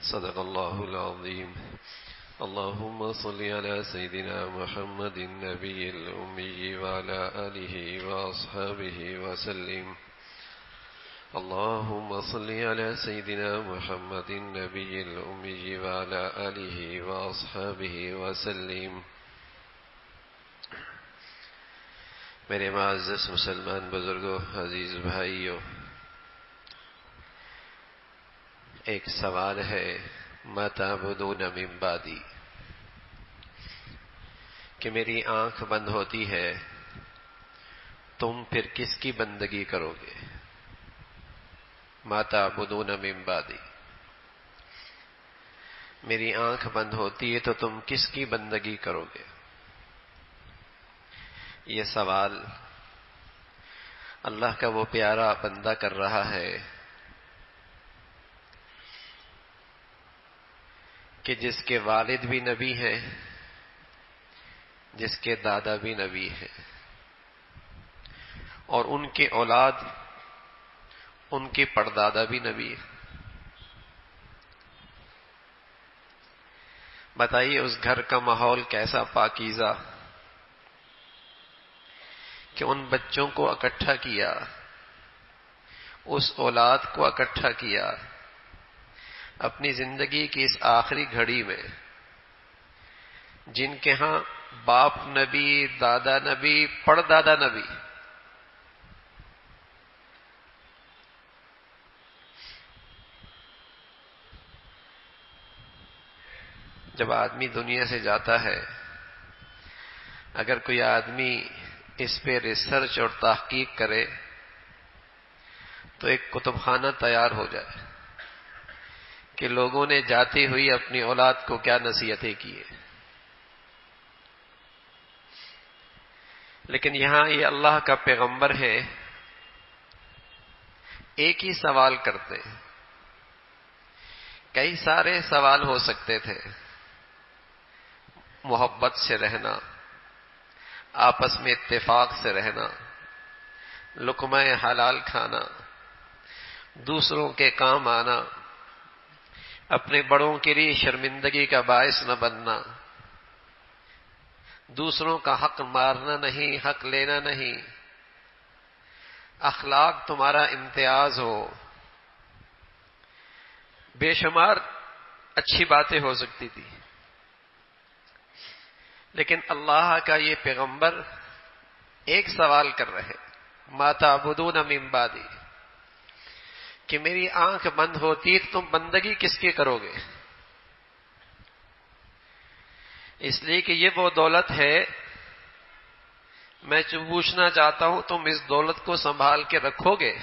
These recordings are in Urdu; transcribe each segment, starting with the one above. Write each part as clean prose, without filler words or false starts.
صدق الله العظيم. اللهم صل على سيدنا محمد النبي الأمي وعلى آله وأصحابه وسلم. اللهم صل على سيدنا محمد النبي الأمي وعلى آله وأصحابه وسلم. میرے معزز مسلمان بزرگوں، عزیز بھائیوں، ایک سوال ہے، ما تعبدون من بعدی، کہ میری آنکھ بند ہوتی ہے، تم پھر کس کی بندگی کرو گے؟ ما تعبدون من بعدی، میری آنکھ بند ہوتی ہے تو تم کس کی بندگی کرو گے؟ یہ سوال اللہ کا وہ پیارا بندہ کر رہا ہے کہ جس کے والد بھی نبی ہیں، جس کے دادا بھی نبی ہیں، اور ان کے اولاد، ان کے پردادا بھی نبی ہیں۔ بتائیے اس گھر کا ماحول کیسا پاکیزہ کہ ان بچوں کو اکٹھا کیا، اس اولاد کو اکٹھا کیا اپنی زندگی کی اس آخری گھڑی میں، جن کے ہاں باپ نبی، دادا نبی، پردادا نبی۔ جب آدمی دنیا سے جاتا ہے، اگر کوئی آدمی اس پہ ریسرچ اور تحقیق کرے تو ایک کتب خانہ تیار ہو جائے کہ لوگوں نے جاتی ہوئی اپنی اولاد کو کیا نصیحتیں کی ہیں۔ لیکن یہاں یہ اللہ کا پیغمبر ہے، ایک ہی سوال کرتے ہیں۔ کئی سارے سوال ہو سکتے تھے، محبت سے رہنا، آپس میں اتفاق سے رہنا، لقمہ حلال کھانا، دوسروں کے کام آنا، اپنے بڑوں کے لیے شرمندگی کا باعث نہ بننا، دوسروں کا حق مارنا نہیں، حق لینا نہیں، اخلاق تمہارا امتیاز ہو۔ بے شمار اچھی باتیں ہو سکتی تھی، لیکن اللہ کا یہ پیغمبر ایک سوال کر رہے، ما تعبدون من بعدی، کہ میری آنکھ بند ہوتی تو تم بندگی کس کی کرو گے؟ اس لیے کہ یہ وہ دولت ہے، میں پوچھنا چاہتا ہوں تم اس دولت کو سنبھال کے رکھو گے؟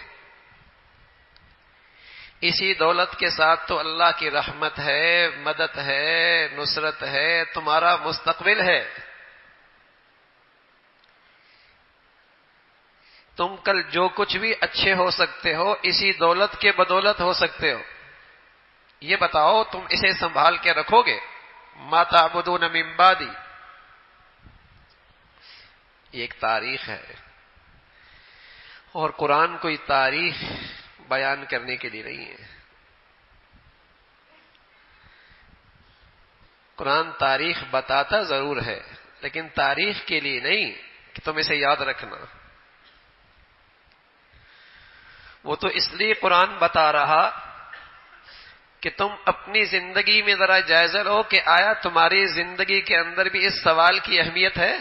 اسی دولت کے ساتھ تو اللہ کی رحمت ہے، مدد ہے، نصرت ہے، تمہارا مستقبل ہے۔ تم کل جو کچھ بھی اچھے ہو سکتے ہو، اسی دولت کے بدولت ہو سکتے ہو۔ یہ بتاؤ تم اسے سنبھال کے رکھو گے؟ ما تعبدون من بعدی، یہ ایک تاریخ ہے، اور قرآن کوئی تاریخ بیان کرنے کے لیے نہیں ہے۔ قرآن تاریخ بتاتا ضرور ہے، لیکن تاریخ کے لیے نہیں کہ تم اسے یاد رکھنا۔ وہ تو اس لیے قرآن بتا رہا کہ تم اپنی زندگی میں ذرا جائزہ لو کہ آیا تمہاری زندگی کے اندر بھی اس سوال کی اہمیت ہے؟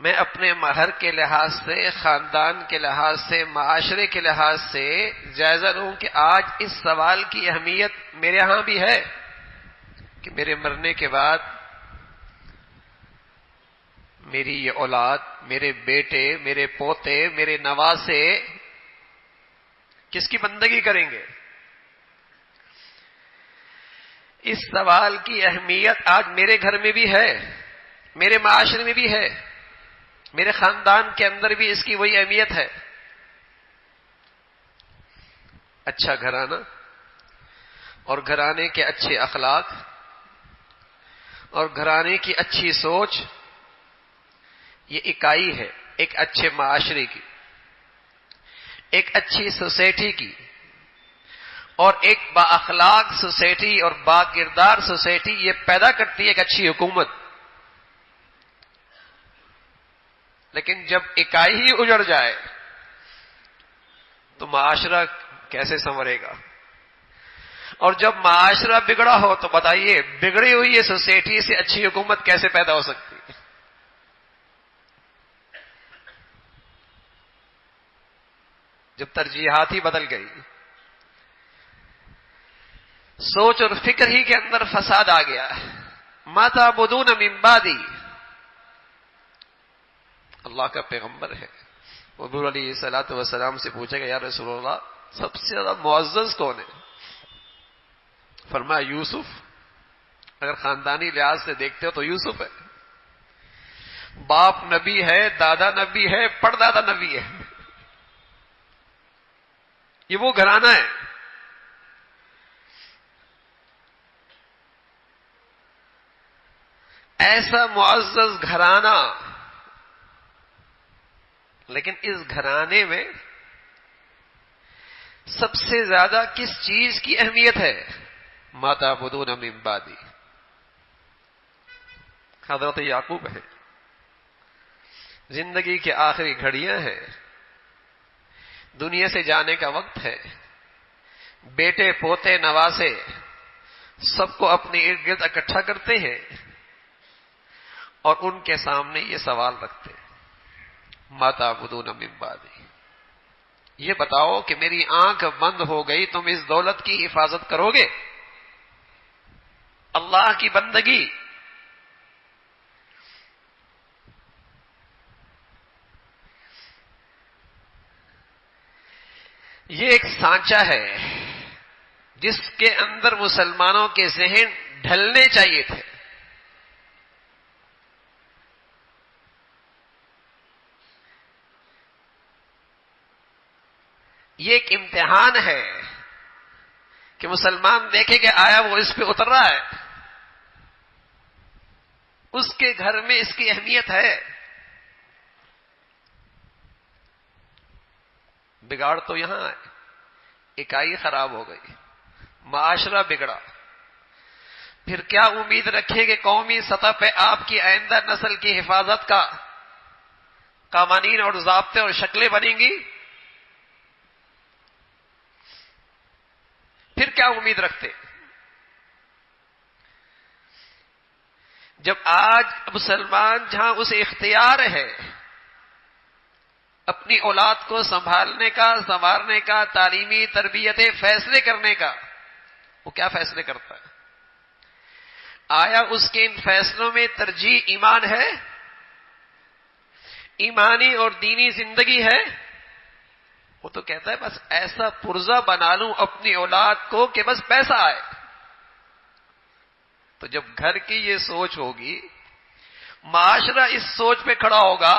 میں اپنے مہر کے لحاظ سے، خاندان کے لحاظ سے، معاشرے کے لحاظ سے جائزہ لوں کہ آج اس سوال کی اہمیت میرے ہاں بھی ہے کہ میرے مرنے کے بعد میری یہ اولاد، میرے بیٹے، میرے پوتے، میرے نواسے کس کی بندگی کریں گے؟ اس سوال کی اہمیت آج میرے گھر میں بھی ہے، میرے معاشرے میں بھی ہے، میرے خاندان کے اندر بھی اس کی وہی اہمیت ہے۔ اچھا گھرانہ اور گھرانے کے اچھے اخلاق اور گھرانے کی اچھی سوچ، یہ اکائی ہے ایک اچھے معاشرے کی، ایک اچھی سوسائٹی کی، اور ایک با اخلاق سوسائٹی اور با کردار سوسائٹی یہ پیدا کرتی ہے ایک اچھی حکومت۔ لیکن جب اکائی ہی اجڑ جائے تو معاشرہ کیسے سنورے گا؟ اور جب معاشرہ بگڑا ہو تو بتائیے بگڑی ہوئی یہ سوسائٹی سے اچھی حکومت کیسے پیدا ہو سکتی ہے؟ جب ترجیحات ہی بدل گئی، سوچ اور فکر ہی کے اندر فساد آ گیا، ما تعبدون من بعدی، اللہ کا پیغمبر ہے، حضور علیہ الصلوۃ والسلام سے پوچھے گا یا رسول اللہ سب سے زیادہ معزز کون ہے؟ فرمایا یوسف، اگر خاندانی لحاظ سے دیکھتے ہو تو یوسف ہے، باپ نبی ہے، دادا نبی ہے، پردادا نبی ہے، یہ وہ گھرانہ ہے۔ ایسا معزز گھرانہ، لیکن اس گھرانے میں سب سے زیادہ کس چیز کی اہمیت ہے؟ ما تعبدون من بعدی، حضرت یعقوب ہے، زندگی کے آخری گھڑیاں ہیں، دنیا سے جانے کا وقت ہے، بیٹے پوتے نواسے سب کو اپنے ارد گرد اکٹھا کرتے ہیں اور ان کے سامنے یہ سوال رکھتے ہیں ما تعبدون من بعدی، یہ بتاؤ کہ میری آنکھ بند ہو گئی تم اس دولت کی حفاظت کرو گے؟ اللہ کی بندگی، یہ ایک سانچہ ہے جس کے اندر مسلمانوں کے ذہن ڈھلنے چاہیے تھے۔ یہ ایک امتحان ہے کہ مسلمان دیکھے کہ آیا وہ اس پہ اتر رہا ہے، اس کے گھر میں اس کی اہمیت ہے۔ بگاڑ تو یہاں ہے، اکائی خراب ہو گئی، معاشرہ بگڑا، پھر کیا امید رکھے کہ قومی سطح پہ آپ کی آئندہ نسل کی حفاظت کا قوانین اور ضابطے اور شکلیں بنیں گی؟ پھر کیا امید رکھتے؟ جب آج مسلمان جہاں اسے اختیار ہے اپنی اولاد کو سنبھالنے کا، سنوارنے کا، تعلیمی تربیت فیصلے کرنے کا، وہ کیا فیصلے کرتا ہے؟ آیا اس کے ان فیصلوں میں ترجیح ایمان ہے؟ ایمانی اور دینی زندگی ہے؟ وہ تو کہتا ہے بس ایسا پرزہ بنا لوں اپنی اولاد کو کہ بس پیسہ آئے۔ تو جب گھر کی یہ سوچ ہوگی، معاشرہ اس سوچ پہ کھڑا ہوگا،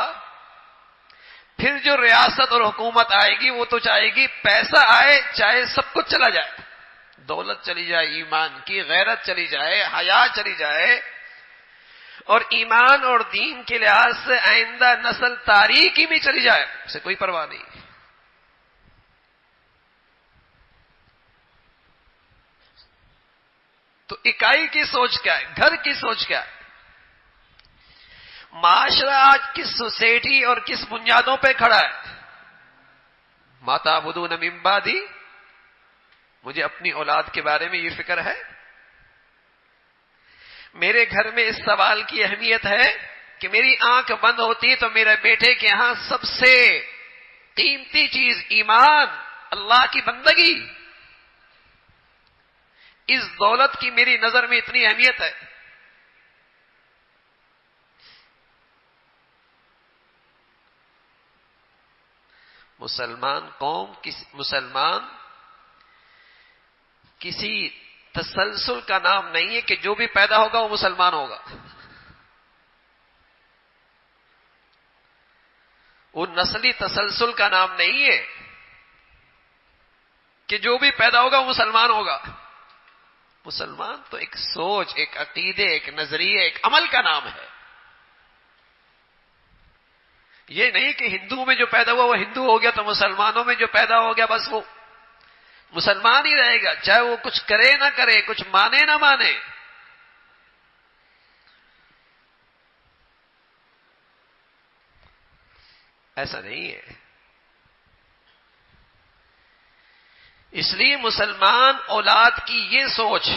پھر جو ریاست اور حکومت آئے گی وہ تو چاہے گی پیسہ آئے چاہے سب کچھ چلا جائے، دولت چلی جائے، ایمان کی غیرت چلی جائے، حیا چلی جائے، اور ایمان اور دین کے لحاظ سے آئندہ نسل تاریکی میں چلی جائے، اسے کوئی پرواہ نہیں۔ تو اکائی کی سوچ کیا ہے؟ گھر کی سوچ کیا ہے؟ معاشرہ آج کس سوسائٹی اور کس بنیادوں پہ کھڑا ہے؟ ما تعبدون من بعدی، مجھے اپنی اولاد کے بارے میں یہ فکر ہے؟ میرے گھر میں اس سوال کی اہمیت ہے کہ میری آنکھ بند ہوتی تو میرے بیٹے کے ہاں سب سے قیمتی چیز ایمان، اللہ کی بندگی، اس دولت کی میری نظر میں اتنی اہمیت ہے۔ مسلمان قوم مسلمان کسی تسلسل کا نام نہیں ہے کہ جو بھی پیدا ہوگا وہ مسلمان ہوگا، وہ نسلی تسلسل کا نام نہیں ہے کہ جو بھی پیدا ہوگا وہ مسلمان ہوگا۔ مسلمان تو ایک سوچ، ایک عقیدے، ایک نظریے، ایک عمل کا نام ہے۔ یہ نہیں کہ ہندوؤں میں جو پیدا ہوا وہ ہندو ہو گیا تو مسلمانوں میں جو پیدا ہو گیا بس وہ مسلمان ہی رہے گا، چاہے وہ کچھ کرے نہ کرے، کچھ مانے نہ مانے. ایسا نہیں ہے. اس لیے مسلمان اولاد کی یہ سوچ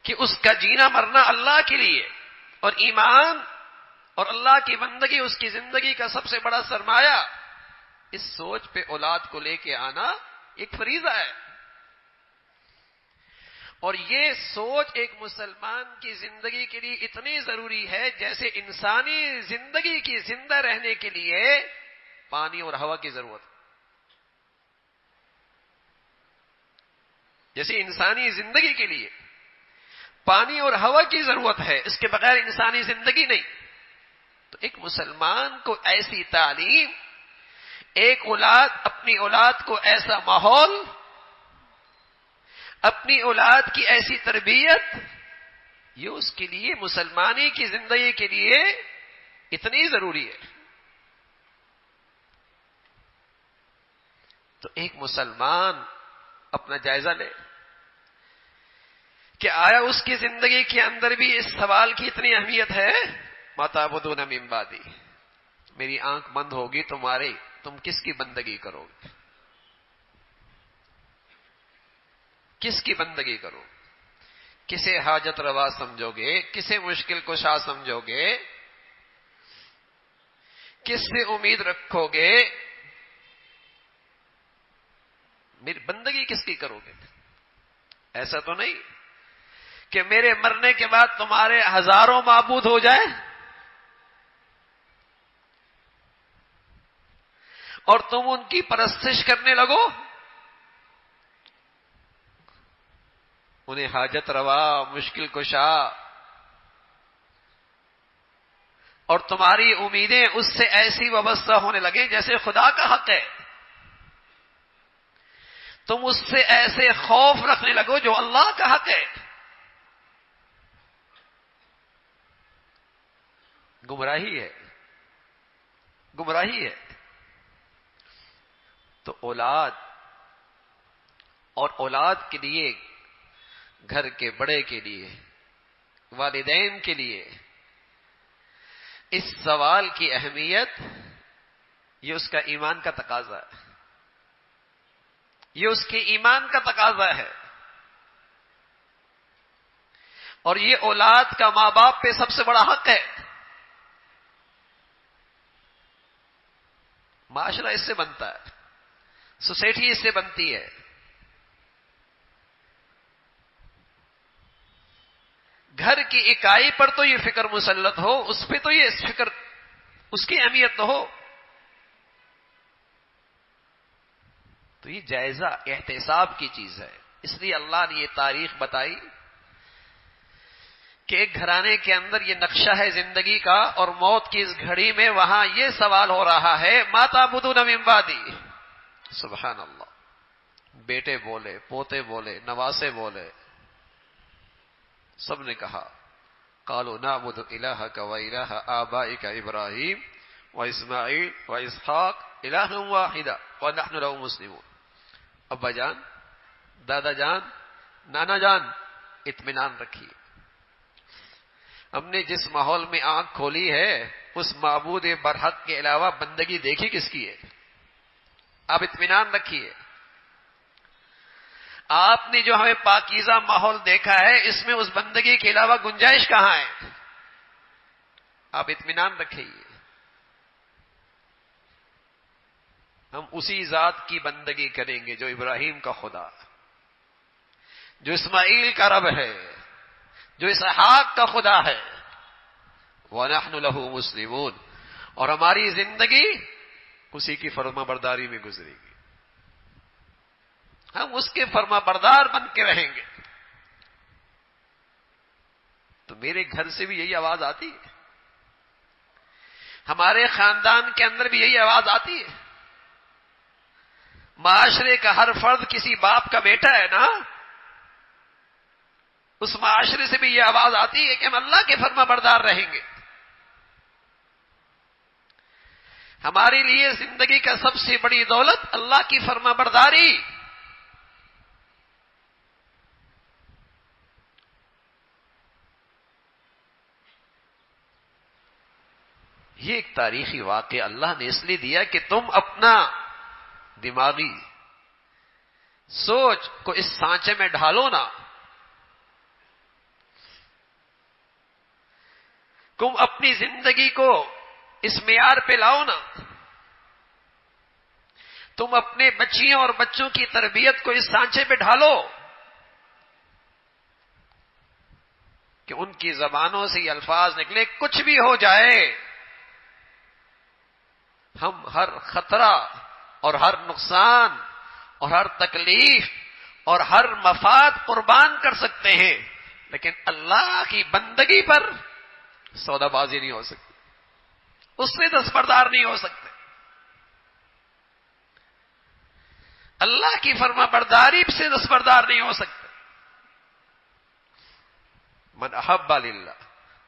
کہ اس کا جینا مرنا اللہ کے لیے اور ایمان اور اللہ کی بندگی اس کی زندگی کا سب سے بڑا سرمایہ، اس سوچ پہ اولاد کو لے کے آنا ایک فریضہ ہے. اور یہ سوچ ایک مسلمان کی زندگی کے لیے اتنی ضروری ہے جیسے انسانی زندگی کی زندہ رہنے کے لیے پانی اور ہوا کی ضرورت. جیسے انسانی زندگی کے لیے پانی اور ہوا کی ضرورت ہے، اس کے بغیر انسانی زندگی نہیں. تو ایک مسلمان کو ایسی تعلیم، ایک اولاد اپنی اولاد کو ایسا ماحول، اپنی اولاد کی ایسی تربیت، یہ اس کے لیے مسلمانی کی زندگی کے لیے اتنی ضروری ہے. تو ایک مسلمان اپنا جائزہ لے کہ آیا اس کی زندگی کے اندر بھی اس سوال کی اتنی اہمیت ہے، ما تعبدون من بعدی، میری آنکھ بند ہوگی تمہاری، تم کس کی بندگی کرو گے؟ کس کی بندگی کرو؟ کسے حاجت روا سمجھو گے؟ کسے مشکل کشا سمجھو گے؟ کس سے امید رکھو گے؟ میری بندگی کس کی کرو گے؟ ایسا تو نہیں کہ میرے مرنے کے بعد تمہارے ہزاروں معبود ہو جائیں اور تم ان کی پرستش کرنے لگو، انہیں حاجت روا مشکل کشا، اور تمہاری امیدیں اس سے ایسی وابستہ ہونے لگیں جیسے خدا کا حق ہے. تم اس سے ایسے خوف رکھنے لگو جو اللہ کا حق ہے. گمراہی ہے، گمراہی ہے. تو اولاد اور اولاد کے لیے، گھر کے بڑے کے لیے، والدین کے لیے اس سوال کی اہمیت، یہ اس کا ایمان کا تقاضا ہے، یہ اس کے ایمان کا تقاضا ہے. اور یہ اولاد کا ماں باپ پہ سب سے بڑا حق ہے. معاشرہ اس سے بنتا ہے، سوسائٹی اس سے بنتی ہے. گھر کی اکائی پر تو یہ فکر مسلط ہو، اس پہ تو یہ فکر، اس کی اہمیت تو ہو. تو یہ جائزہ احتساب کی چیز ہے. اس لیے اللہ نے یہ تاریخ بتائی کہ ایک گھرانے کے اندر یہ نقشہ ہے زندگی کا، اور موت کی اس گھڑی میں وہاں یہ سوال ہو رہا ہے، ما تعبدون من بعدی. سبحان اللہ. بیٹے بولے، پوتے بولے، نواسے بولے، سب نے کہا قالوا نعبد الہک و الہ آبائک ابراہیم و اسماعیل و اسحاق الہ واحدا ونحن له مسلمون. ابا جان، دادا جان، نانا جان، اطمینان رکھیے، ہم نے جس ماحول میں آنکھ کھولی ہے اس معبود برحق کے علاوہ بندگی دیکھی کس کی ہے؟ آپ اطمینان رکھیے. آپ نے جو ہمیں پاکیزہ ماحول دیکھا ہے اس میں اس بندگی کے علاوہ گنجائش کہاں ہے؟ آپ اطمینان رکھیے. ہم اسی ذات کی بندگی کریں گے جو ابراہیم کا خدا، جو اسماعیل کا رب ہے، جو اسحاق کا خدا ہے. وَنَحْنُ لَهُ مُسْلِمُونَ. اور ہماری زندگی اسی کی فرما برداری میں گزرے گی، ہم اس کے فرما بردار بن کے رہیں گے. تو میرے گھر سے بھی یہی آواز آتی ہے، ہمارے خاندان کے اندر بھی یہی آواز آتی ہے. معاشرے کا ہر فرد کسی باپ کا بیٹا ہے نا، اس معاشرے سے بھی یہ آواز آتی ہے کہ ہم اللہ کے فرما بردار رہیں گے. ہمارے لیے زندگی کا سب سے بڑی دولت اللہ کی فرما برداری. یہ ایک تاریخی واقعہ اللہ نے اس لیے دیا کہ تم اپنا دماغی سوچ کو اس سانچے میں ڈھالو نا. تم اپنی زندگی کو اس معیار پہ لاؤ نا. تم اپنے بچیوں اور بچوں کی تربیت کو اس سانچے پہ ڈھالو کہ ان کی زبانوں سے یہ الفاظ نکلے کچھ بھی ہو جائے ہم ہر خطرہ اور ہر نقصان اور ہر تکلیف اور ہر مفاد قربان کر سکتے ہیں، لیکن اللہ کی بندگی پر سودا بازی نہیں ہو سکتی، اس سے دستبردار نہیں ہو سکتے. اللہ کی فرما برداری سے دستبردار نہیں ہو سکتے. من احب للہ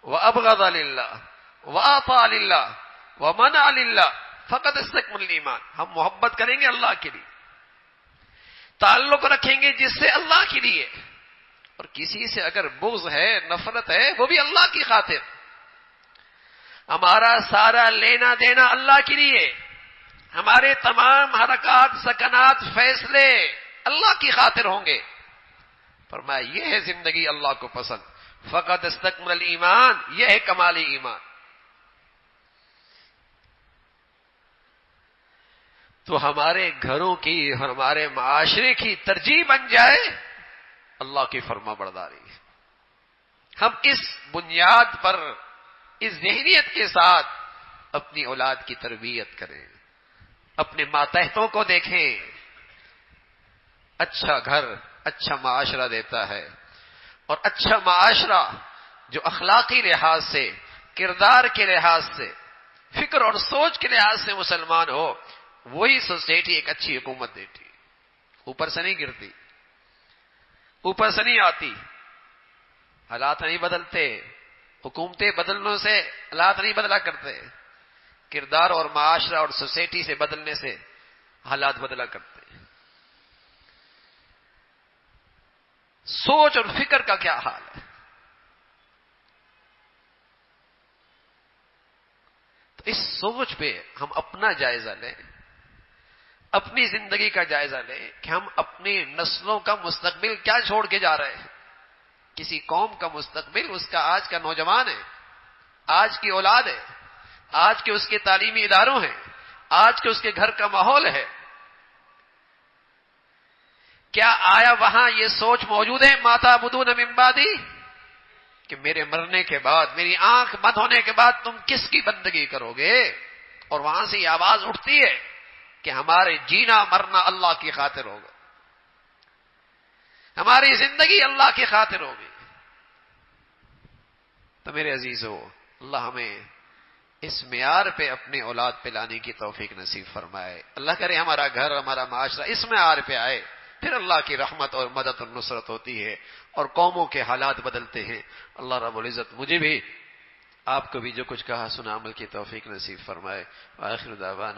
وابغض للہ واطاع للہ ومنع للہ فقد استکمل الایمان. ہم محبت کریں گے اللہ کے لیے، تعلق رکھیں گے جس سے اللہ کے لیے، اور کسی سے اگر بغض ہے، نفرت ہے، وہ بھی اللہ کی خاطر. ہمارا سارا لینا دینا اللہ کے لیے، ہمارے تمام حرکات، سکنات، فیصلے اللہ کی خاطر ہوں گے. فرمایا یہ ہے زندگی اللہ کو پسند. فقط استکمل الایمان، یہ ہے کمالی ایمان. تو ہمارے گھروں کی، ہمارے معاشرے کی ترجیح بن جائے اللہ کی فرما برداری. ہم اس بنیاد پر، اس ذہنیت کے ساتھ اپنی اولاد کی تربیت کریں، اپنے ماتحتوں کو دیکھیں. اچھا گھر اچھا معاشرہ دیتا ہے، اور اچھا معاشرہ جو اخلاقی لحاظ سے، کردار کے لحاظ سے، فکر اور سوچ کے لحاظ سے مسلمان ہو، وہی سوسائٹی ایک اچھی حکومت دیتی. اوپر سے نہیں گرتی، اوپر سے نہیں آتی. حالات نہیں بدلتے، حکومتیں بدلنے سے حالات نہیں بدلا کرتے. کردار اور معاشرہ اور سوسائٹی سے بدلنے سے حالات بدلا کرتے ہیں. سوچ اور فکر کا کیا حال ہے؟ تو اس سوچ پہ ہم اپنا جائزہ لیں، اپنی زندگی کا جائزہ لیں کہ ہم اپنی نسلوں کا مستقبل کیا چھوڑ کے جا رہے ہیں. کسی قوم کا مستقبل اس کا آج کا نوجوان ہے، آج کی اولاد ہے، آج کے اس کے تعلیمی اداروں ہیں، آج کے اس کے گھر کا ماحول ہے. کیا آیا وہاں یہ سوچ موجود ہے ماتا بدون من بعدی، کہ میرے مرنے کے بعد، میری آنکھ بند ہونے کے بعد تم کس کی بندگی کرو گے؟ اور وہاں سے یہ آواز اٹھتی ہے کہ ہمارے جینا مرنا اللہ کی خاطر ہوگا، ہماری زندگی اللہ کی خاطر ہوگی. تو میرے عزیزو، اللہ ہمیں اس معیار پہ اپنے اولاد پہ لانے کی توفیق نصیب فرمائے. اللہ کرے ہمارا گھر، ہمارا معاشرہ اس معیار پہ آئے، پھر اللہ کی رحمت اور مدد اور نصرت ہوتی ہے اور قوموں کے حالات بدلتے ہیں. اللہ رب العزت مجھے بھی، آپ کو بھی جو کچھ کہا سنا عمل کی توفیق نصیب فرمائے. وآخر دعوانا